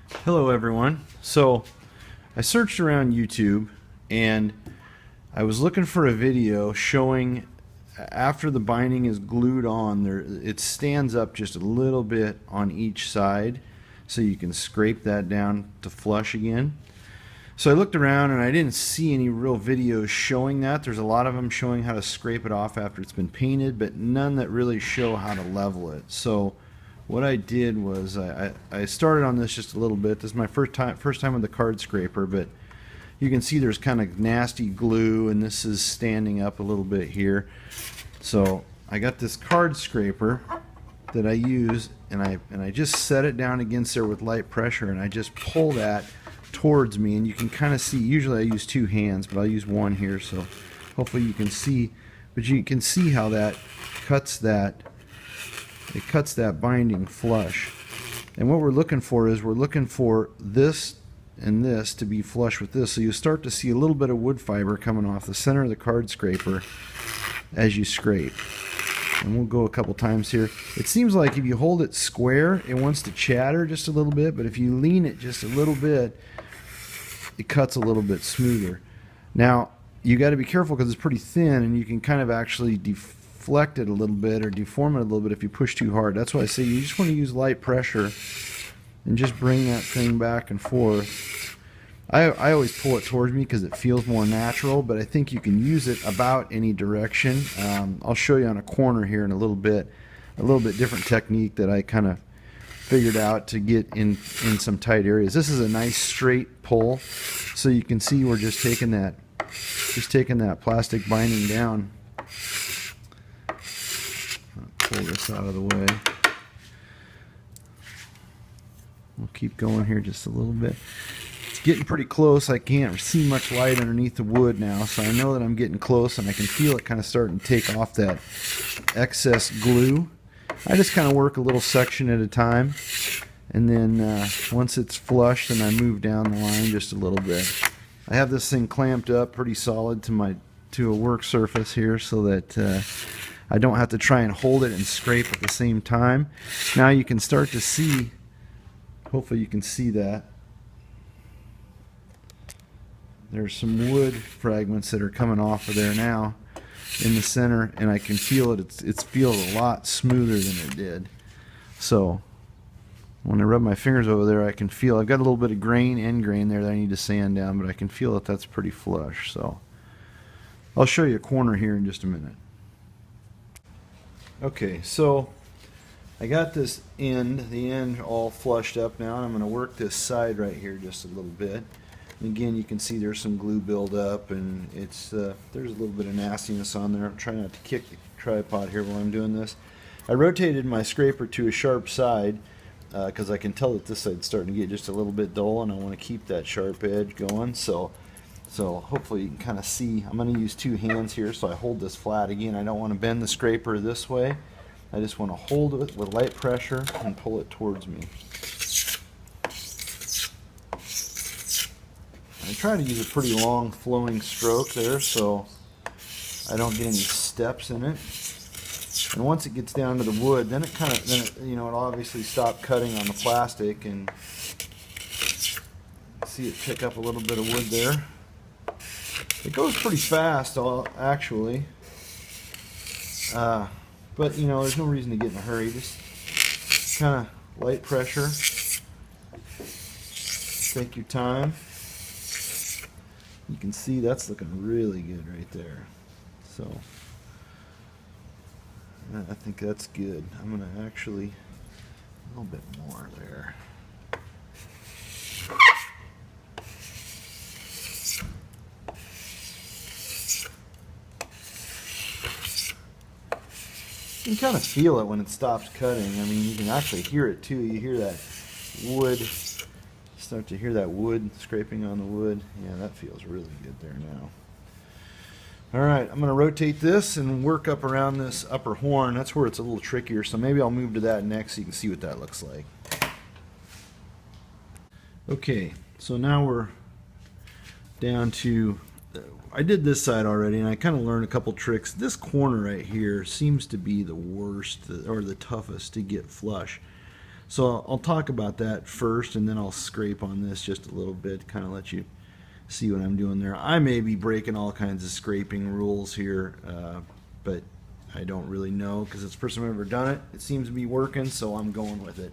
Hello everyone. So I searched around YouTube and I was looking for a video showing after the binding is glued on there, it stands up just a little bit on each side so you can scrape that down to flush again. So I looked around and I didn't see any real videos showing that. There's a lot of them showing how to scrape it off after it's been painted, but none that really show how to level it. So what I did was I started on this just a little bit. This is my first time with the card scraper, but you can see there's kind of nasty glue, and this is standing up a little bit here. So I got this card scraper that I use, and I just set it down against there with light pressure, and I just pull that towards me, and you can kind of see. Usually I use two hands, but I'll use one here, so hopefully you can see. But you can see how that cuts that. It cuts that binding flush. And what we're looking for is we're looking for this and this to be flush with this. So you start to see a little bit of wood fiber coming off the center of the card scraper as you scrape. And we'll go a couple times here. It seems like if you hold it square, it wants to chatter just a little bit, but if you lean it just a little bit, it cuts a little bit smoother. Now, you got to be careful because it's pretty thin, and you can kind of actually deflect it a little bit or deform it a little bit if you push too hard. That's why I say you just want to use light pressure and just bring that thing back and forth. I always pull it towards me because it feels more natural, but I think you can use it about any direction. I'll show you on a corner here in a little bit different technique that I kind of figured out to get in some tight areas. This is a nice straight pull, so you can see we're just taking that plastic binding down. Pull this out of the way. We'll keep going here just a little bit. It's getting pretty close. I can't see much light underneath the wood now, so I know that I'm getting close, and I can feel it kind of starting to take off that excess glue. I just kind of work a little section at a time, and then once it's flush, then I move down the line just a little bit. I have this thing clamped up pretty solid to a work surface here so that I don't have to try and hold it and scrape at the same time. Now you can start to see, hopefully you can see that. There's some wood fragments that are coming off of there now in the center, and I can feel it. It feels a lot smoother than it did. So when I rub my fingers over there, I can feel I've got a little bit of end grain there that I need to sand down, but I can feel that that's pretty flush. So I'll show you a corner here in just a minute. Okay, so I got this the end all flushed up now, and I'm going to work this side right here just a little bit. And again, you can see there's some glue buildup, and there's a little bit of nastiness on there. I'm trying not to kick the tripod here while I'm doing this. I rotated my scraper to a sharp side because I can tell that this side's starting to get just a little bit dull, and I want to keep that sharp edge going. So hopefully you can kind of see. I'm going to use two hands here, so I hold this flat. Again, I don't want to bend the scraper this way. I just want to hold it with light pressure and pull it towards me. I try to use a pretty long flowing stroke there so I don't get any steps in it. And once it gets down to the wood, then it'll obviously stop cutting on the plastic, and see it pick up a little bit of wood there. It goes pretty fast, actually, but there's no reason to get in a hurry. Just kind of light pressure. Take your time. You can see that's looking really good right there. So I think that's good. I'm going to actually a little bit more there. You can kind of feel it when it stops cutting. I mean, you can actually hear it too. You hear that wood, start to hear that wood scraping on the wood. Yeah, that feels really good there now. Alright, I'm going to rotate this and work up around this upper horn. That's where it's a little trickier, so maybe I'll move to that next so you can see what that looks like. Okay, so now we're down to, I did this side already, and I kind of learned a couple tricks. This corner right here seems to be the worst or the toughest to get flush. So I'll talk about that first, and then I'll scrape on this just a little bit, kind of let you see what I'm doing there. I may be breaking all kinds of scraping rules here, but I don't really know because it's the first time I've ever done it. It seems to be working, so I'm going with it.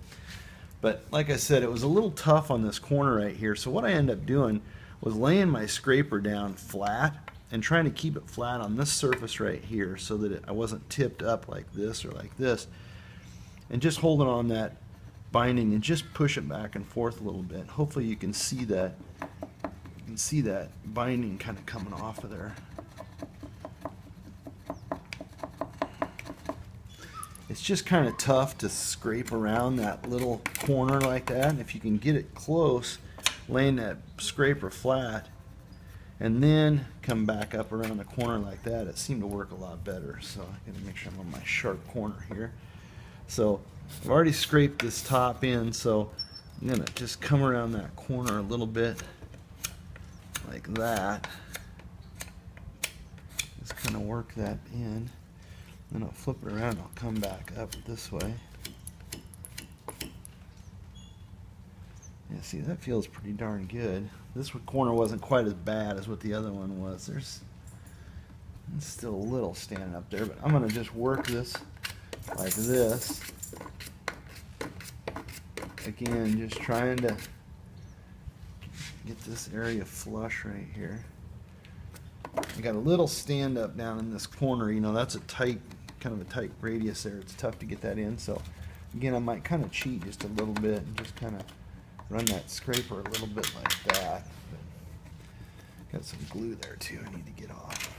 But like I said, it was a little tough on this corner right here, so what I ended up doing was laying my scraper down flat and trying to keep it flat on this surface right here so that I wasn't tipped up like this or like this, and just holding on that binding and just push it back and forth a little bit. Hopefully you can see that. You can see that binding kind of coming off of there. It's just kind of tough to scrape around that little corner like that. And if you can get it close, laying that scraper flat and then come back up around the corner like that, it seemed to work a lot better. So I gotta make sure I'm on my sharp corner here. So I've already scraped this top in, so I'm gonna just come around that corner a little bit like that. Just kind of work that in. Then I'll flip it around, I'll come back up this way. Yeah, see, that feels pretty darn good. This corner wasn't quite as bad as what the other one was. It's still a little standing up there, but I'm going to just work this like this. Again, just trying to get this area flush right here. I got a little stand up down in this corner, you know, that's a tight, kind of a tight radius there. It's tough to get that in, so again, I might kind of cheat just a little bit and just kind of run that scraper a little bit like that. But got some glue there too I need to get off.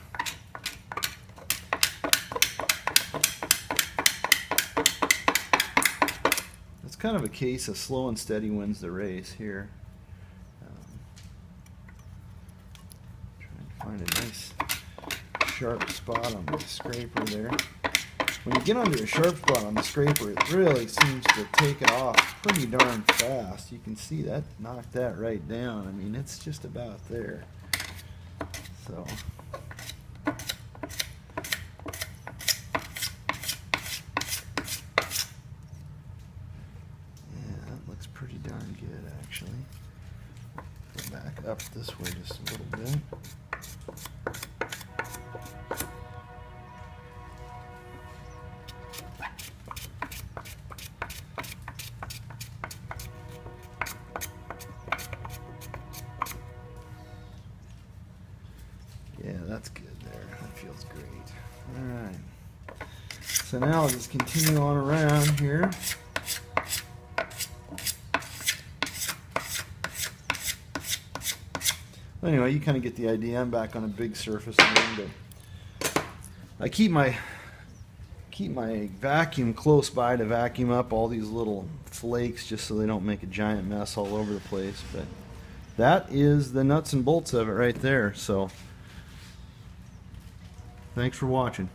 It's kind of a case of slow and steady wins the race here. Trying to find a nice sharp spot on the scraper there. When you get onto a sharp spot on the scraper, it really seems to take it off pretty darn fast. You can see that knocked that right down. I mean, it's just about there. So yeah, that looks pretty darn good actually. Go back up this way just a little bit. Yeah, that's good there. That feels great. Alright. So now I'll just continue on around here. Anyway, you kind of get the idea. I'm back on a big surface again, but I keep my vacuum close by to vacuum up all these little flakes just so they don't make a giant mess all over the place. But that is the nuts and bolts of it right there. So thanks for watching.